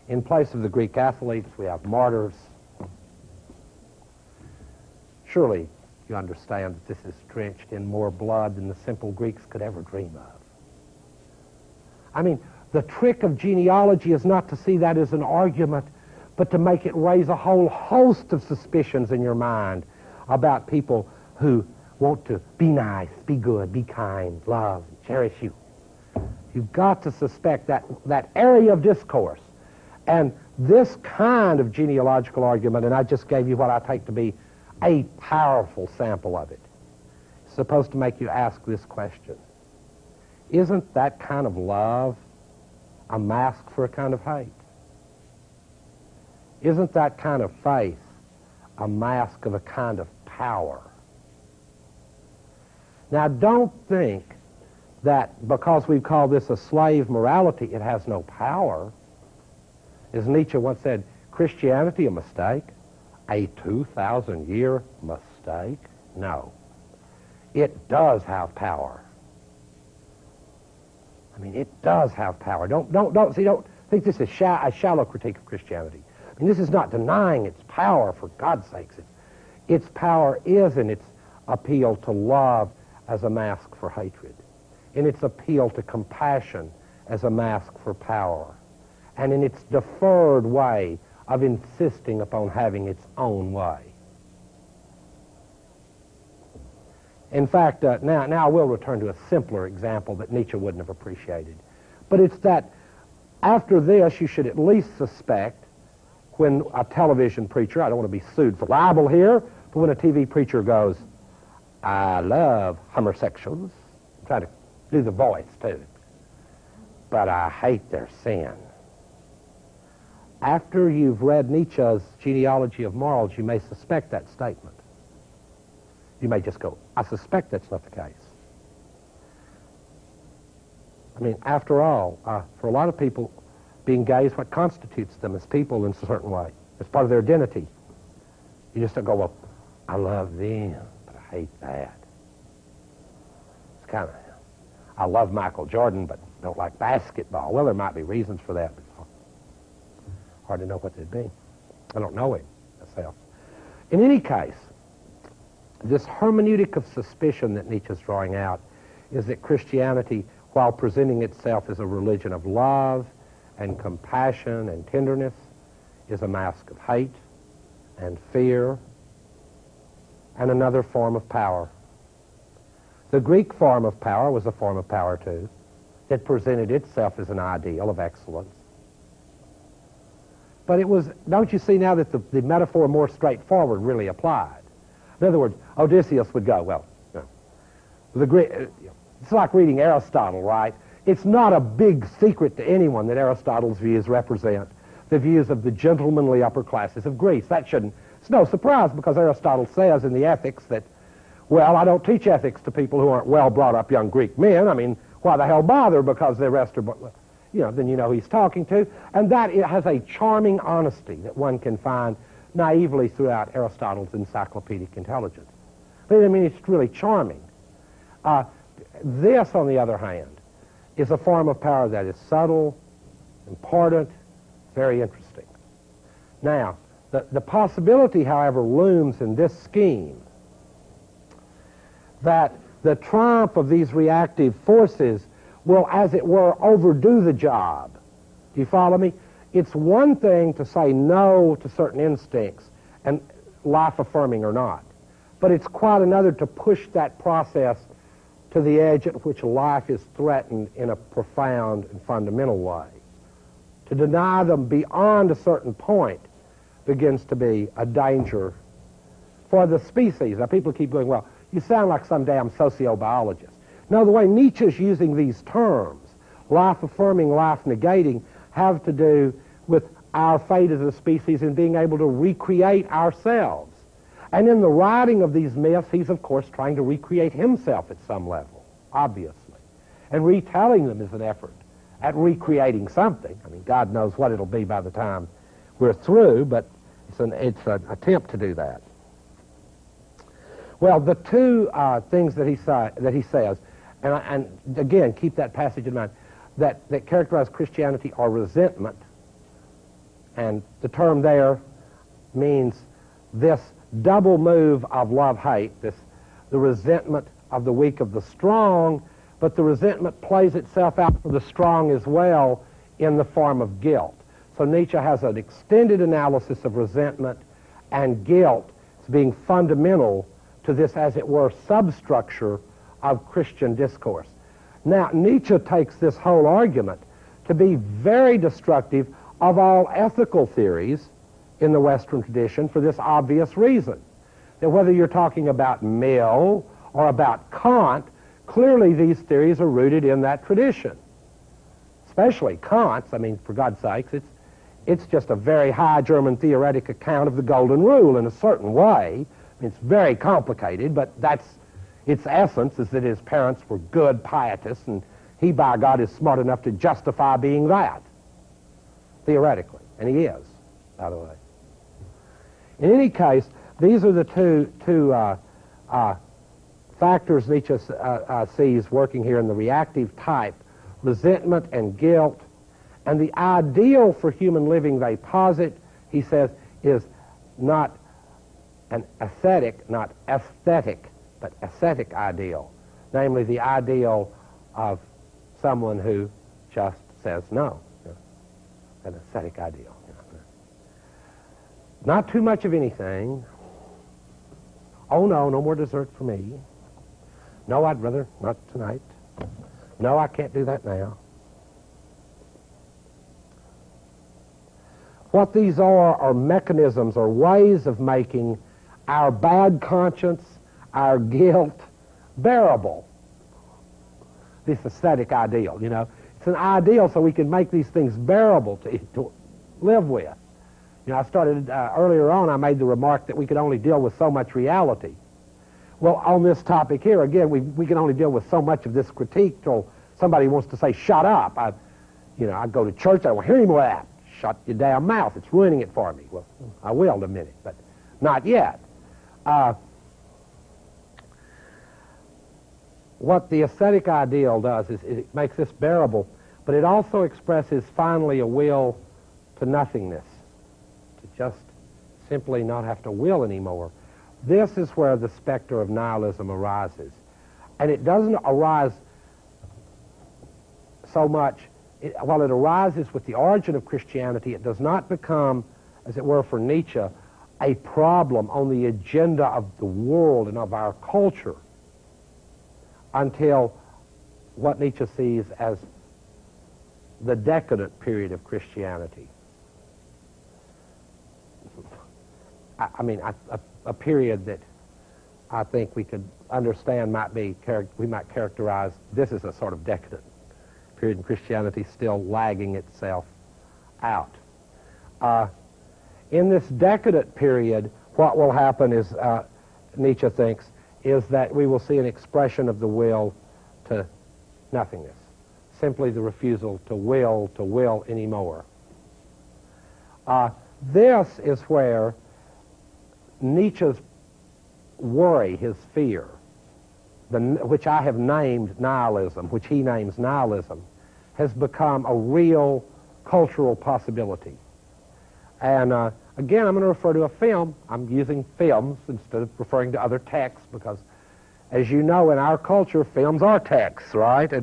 In place of the Greek athletes, we have martyrs. Surely you understand that this is drenched in more blood than the simple Greeks could ever dream of. I mean, the trick of genealogy is not to see that as an argument, but to make it raise a whole host of suspicions in your mind about people who want to be nice, be good, be kind, love, cherish you. You've got to suspect that area of discourse. And this kind of genealogical argument, and I just gave you what I take to be a powerful sample of it, is supposed to make you ask this question. Isn't that kind of love a mask for a kind of hate? Isn't that kind of faith a mask of a kind of power? Now, don't think that because we've called this a slave morality, it has no power. As Nietzsche once said, Christianity a mistake? A 2,000-year mistake? No. It does have power. I mean, it does have power. Don't think this is a shallow critique of Christianity. I mean, this is not denying its power, for God's sakes. Its power is in its appeal to love as a mask for hatred, in its appeal to compassion as a mask for power, and in its deferred way of insisting upon having its own way. In fact, now I will return to a simpler example that Nietzsche wouldn't have appreciated. But it's that after this, you should at least suspect when a television preacher, I don't want to be sued for libel here, but when a TV preacher goes, I love homosexuals, I'm trying to do the voice too, but I hate their sin. After you've read Nietzsche's Genealogy of Morals, you may suspect that statement. You may just go, I suspect that's not the case. I mean, after all, for a lot of people, being gay is what constitutes them as people in a certain way. It's part of their identity. You just don't go, well, I love them, but I hate that. It's kind of, I love Michael Jordan, but don't like basketball. Well, there might be reasons for that, but it's hard to know what they'd be. I don't know him myself. In any case, this hermeneutic of suspicion that Nietzsche's drawing out is that Christianity, while presenting itself as a religion of love and compassion and tenderness, is a mask of hate and fear and another form of power. The Greek form of power was a form of power too, that presented itself as an ideal of excellence. But it was, don't you see now that the metaphor more straightforward really applied? In other words, Odysseus would go, well, no. It's like reading Aristotle, right? It's not a big secret to anyone that Aristotle's views represent the views of the gentlemanly upper classes of Greece. It's no surprise, because Aristotle says in the Ethics that, well, I don't teach ethics to people who aren't well brought up young Greek men. I mean, why the hell bother, because the rest are, then you know who he's talking to. And that it has a charming honesty that one can find naively throughout Aristotle's encyclopedic intelligence. But I mean, it's really charming. This, on the other hand, is a form of power that is subtle, important, very interesting. Now, the possibility, however, looms in this scheme that the triumph of these reactive forces will, as it were, overdo the job. Do you follow me? It's one thing to say no to certain instincts, and life-affirming or not, but it's quite another to push that process to the edge at which life is threatened in a profound and fundamental way. To deny them beyond a certain point begins to be a danger for the species. Now, people keep going, well, you sound like some damn sociobiologist. No, the way Nietzsche's using these terms, life-affirming, life-negating, have to do with our fate as a species in being able to recreate ourselves. And in the writing of these myths, he's, of course, trying to recreate himself at some level, obviously. And retelling them is an effort at recreating something. I mean, God knows what it'll be by the time we're through, but it's an attempt to do that. Well, the two things that he says, and again, keep that passage in mind, that characterize Christianity are resentment And the term there means this double move of love-hate, the resentment of the weak of the strong, but the resentment plays itself out for the strong as well in the form of guilt. So Nietzsche has an extended analysis of resentment and guilt as being fundamental to this, as it were, substructure of Christian discourse. Now, Nietzsche takes this whole argument to be very destructive of all ethical theories in the Western tradition for this obvious reason, that whether you're talking about Mill or about Kant, clearly these theories are rooted in that tradition. Especially Kant's, I mean, for God's sakes, it's just a very high German theoretic account of the Golden Rule in a certain way. I mean, it's very complicated, but that's its essence, is that his parents were good pietists, and he, by God, is smart enough to justify being that, theoretically. And he is, by the way. In any case, these are the two factors Nietzsche sees working here in the reactive type: resentment and guilt. And the ideal for human living they posit, he says, is not an ascetic, not aesthetic, but ascetic ideal. Namely, the ideal of someone who just says no. An ascetic ideal. Not too much of anything. Oh no, no more dessert for me. No, I'd rather not tonight. No, I can't do that now. What these are mechanisms or ways of making our bad conscience, our guilt, bearable. This ascetic ideal, you know. It's an ideal so we can make these things bearable to live with. You know, I started earlier on, I made the remark that we could only deal with so much reality. Well, on this topic here, again, we can only deal with so much of this critique till somebody wants to say, shut up. I go to church, I don't want to hear any more of that. Shut your damn mouth, it's ruining it for me. Well, I will in a minute, but not yet. What the ascetic ideal does is it makes this bearable, but it also expresses finally a will to nothingness, to just simply not have to will anymore. This is where the specter of nihilism arises. And it doesn't arise so much, while it arises with the origin of Christianity, it does not become, as it were for Nietzsche, a problem on the agenda of the world and of our culture until what Nietzsche sees as the decadent period of Christianity. I mean, a period that I think we could understand we might characterize this as a sort of decadent period in Christianity, still lagging itself out. In this decadent period, what will happen is, Nietzsche thinks, is that we will see an expression of the will to nothingness, simply the refusal to will anymore. This is where Nietzsche's worry, his fear, which I have named nihilism, which he names nihilism, has become a real cultural possibility. And again, I'm going to refer to a film. I'm using films instead of referring to other texts because, as you know, in our culture, films are texts, right? And